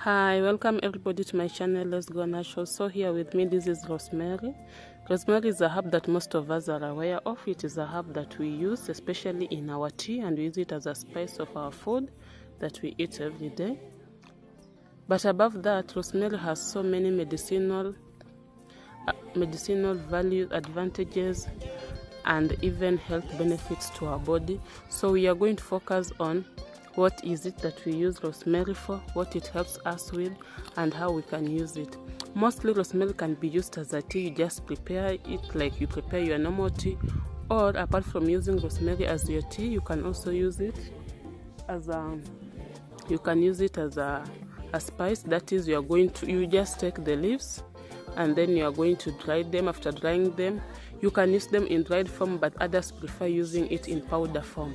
Hi, welcome everybody to my channel. Let's go natural. So here with me, this is Rosemary. Rosemary is a herb that most of us are aware of. It is a herb that we use especially in our tea, and we use it as a spice of our food that we eat every day. But above that, rosemary has so many medicinal values, advantages, and even health benefits to our body. So we are going to focus on what is it that we use rosemary for, what it helps us with, and how we can use it. Mostly rosemary can be used as a tea. You just prepare it like you prepare your normal tea, or apart from using rosemary as your tea, you can also use it as a spice. That is, you just take the leaves and then you are going to dry them. After drying them, you can use them in dried form, but others prefer using it in powder form.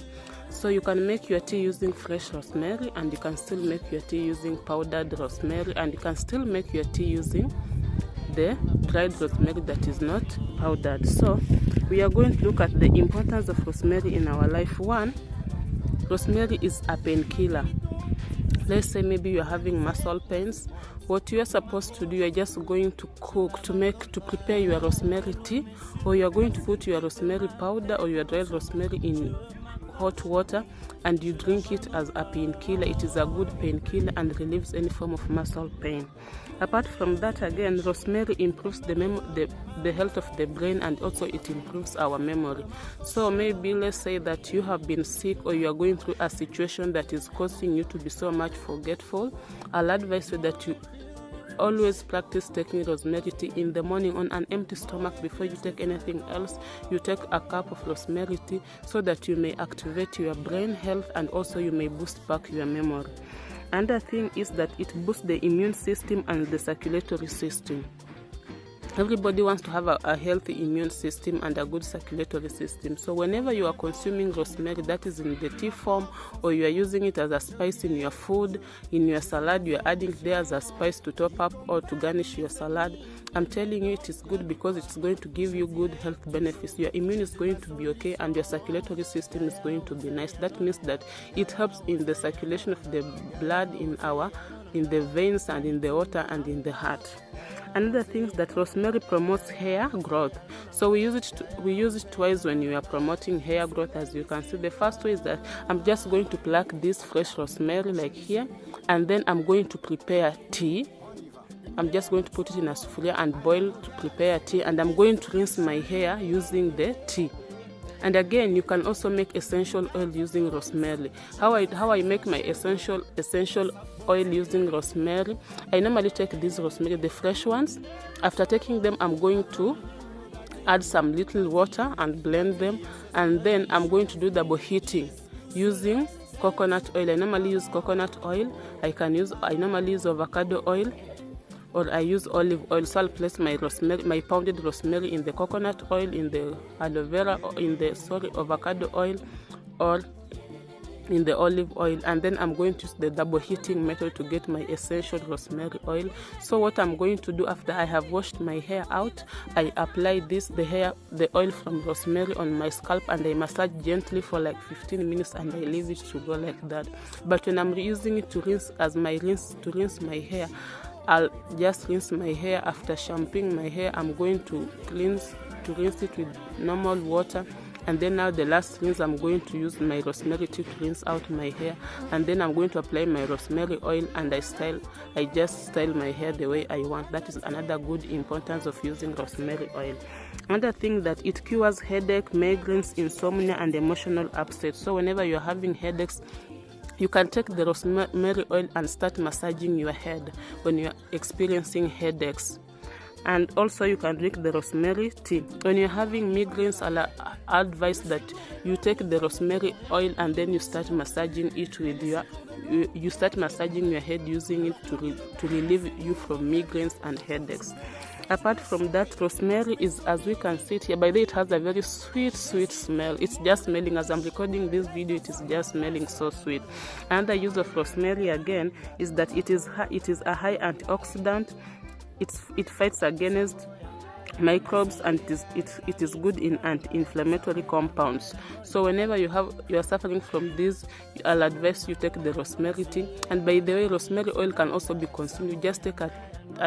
So you can make your tea using fresh rosemary, and you can still make your tea using powdered rosemary, and you can still make your tea using the dried rosemary that is not powdered. So we are going to look at the importance of rosemary in our life. One, rosemary is a painkiller. Let's say maybe you're having muscle pains. What you are supposed to do, you're just going to cook to prepare your rosemary tea, or you're going to put your rosemary powder or your dried rosemary in hot water and you drink it as a painkiller. It is a good painkiller and relieves any form of muscle pain. Apart from that, again, rosemary improves the health of the brain, and also it improves our memory. So maybe let's say that you have been sick, or you are going through a situation that is causing you to be so much forgetful. I'll advise you that you always practice taking rosemary tea in the morning on an empty stomach. Before you take anything else, you take a cup of rosemary tea so that you may activate your brain health, and also you may boost back your memory. Another thing is that it boosts the immune system and the circulatory system. Everybody wants to have a healthy immune system and a good circulatory system. So whenever you are consuming rosemary, that is in the tea form, or you are using it as a spice in your food, in your salad, you are adding it there as a spice to top up or to garnish your salad, I'm telling you it is good, because it's going to give you good health benefits. Your immune is going to be okay, and your circulatory system is going to be nice. That means that it helps in the circulation of the blood in the veins and in the water and in the heart. Another thing is that rosemary promotes hair growth. So we use it twice when you are promoting hair growth. As you can see, the first way is that I'm just going to pluck this fresh rosemary like here, and then I'm going to prepare tea. I'm just going to put it in a sufuria and boil to prepare tea, and I'm going to rinse my hair using the tea. And again, you can also make essential oil using rosemary. How I make my essential oil using rosemary, I normally take these rosemary, the fresh ones. After taking them, I'm going to add some little water and blend them, and then I'm going to do double heating using coconut oil. I normally use coconut oil. I normally use avocado oil, or I use olive oil. So I'll place my pounded rosemary in the coconut oil, in the aloe vera, or in the avocado oil, or in the olive oil, and then I'm going to use the double heating method to get my essential rosemary oil. So what I'm going to do after I have washed my hair out, I apply the oil from rosemary on my scalp, and I massage gently for like 15 minutes, and I leave it to go like that. But when I'm using it to rinse my hair, I'll just rinse my hair. After shampooing my hair, I'm going to rinse it with normal water, and then now the last rinse, I'm going to use my rosemary tea to rinse out my hair, and then I'm going to apply my rosemary oil, and I just style my hair the way I want. That is another good importance of using rosemary oil. Another thing, that it cures headache, migraines, insomnia, and emotional upset. So whenever you're having headaches, you can take the rosemary oil and start massaging your head when you're experiencing headaches. And also you can drink the rosemary tea. When you're having migraines, I'll advise that you take the rosemary oil and then you start massaging it you start massaging your head using it to relieve you from migraines and headaches. Apart from that, rosemary is, as we can see it here, by the way, it has a very sweet smell. It's just smelling, as I'm recording this video, it is just smelling so sweet. Another use of rosemary again is that it is a high antioxidant. It fights against microbes, and it is good in anti-inflammatory compounds. So whenever you are suffering from this, I'll advise you take the rosemary tea. And by the way, rosemary oil can also be consumed. You just take a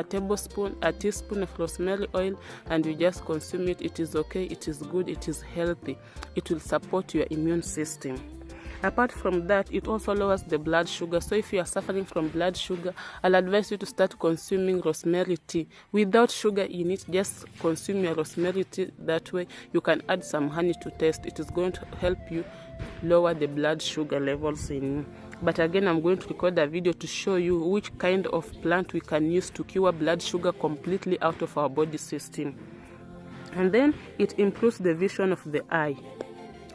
teaspoon of rosemary oil and you just consume it. It is okay, it is good, it is healthy, it will support your immune system. Apart from that, it also lowers the blood sugar. So if you are suffering from blood sugar, I'll advise you to start consuming rosemary tea without sugar in it. Just consume your rosemary tea. That way you can add some honey to taste. It is going to help you lower the blood sugar levels in you. But again, I'm going to record a video to show you which kind of plant we can use to cure blood sugar completely out of our body system. And then it improves the vision of the eye.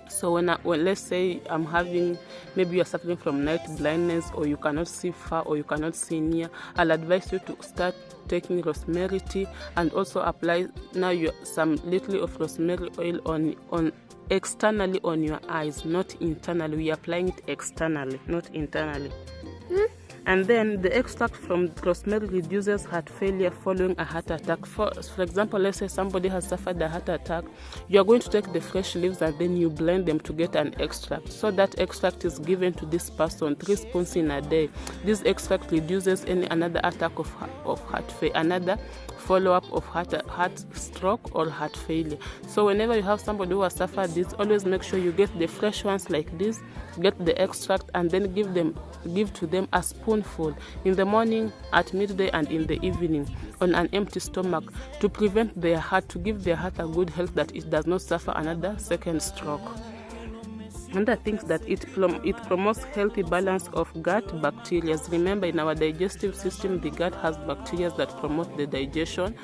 So when let's say I'm having, maybe you're suffering from night blindness, or you cannot see far, or you cannot see near, I'll advise you to start taking rosemary tea and also apply now some little of rosemary oil on externally on your eyes, not internally. We are applying it externally, not internally. And then the extract from rosemary reduces heart failure following a heart attack. For example, let's say somebody has suffered a heart attack. You are going to take the fresh leaves and then you blend them to get an extract. So that extract is given to this person 3 spoons in a day. This extract reduces another attack of heart failure, another follow-up of heart stroke or heart failure. So whenever you have somebody who has suffered this, always make sure you get the fresh ones like this, get the extract, and then give to them a spoonful in the morning, at midday, and in the evening on an empty stomach, to prevent their heart, to give their heart a good health, that it does not suffer another second stroke. Another thing that it promotes healthy balance of gut bacteria. Remember, in our digestive system, the gut has bacteria that promote the digestion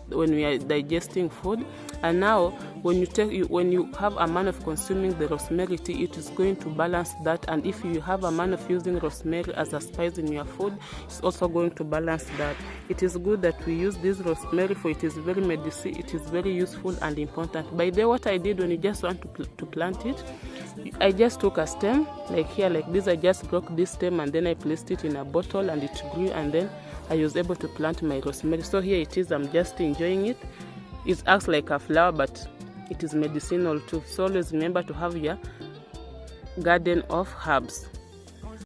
when we are digesting food. And now when you have a man of consuming the rosemary tea, it is going to balance that. And if you have a man of using rosemary as a spice in your food, it's also going to balance that. It is good that we use this rosemary, for it is very medicinal, it is very useful and important. By the way, what I did when you just want to plant it, I just took a stem like here, like this. I just broke this stem and then I placed it in a bottle and it grew, and then I was able to plant my rosemary. So here it is, I'm just enjoying it. It acts like a flower, but it is medicinal too. So always remember to have your garden of herbs.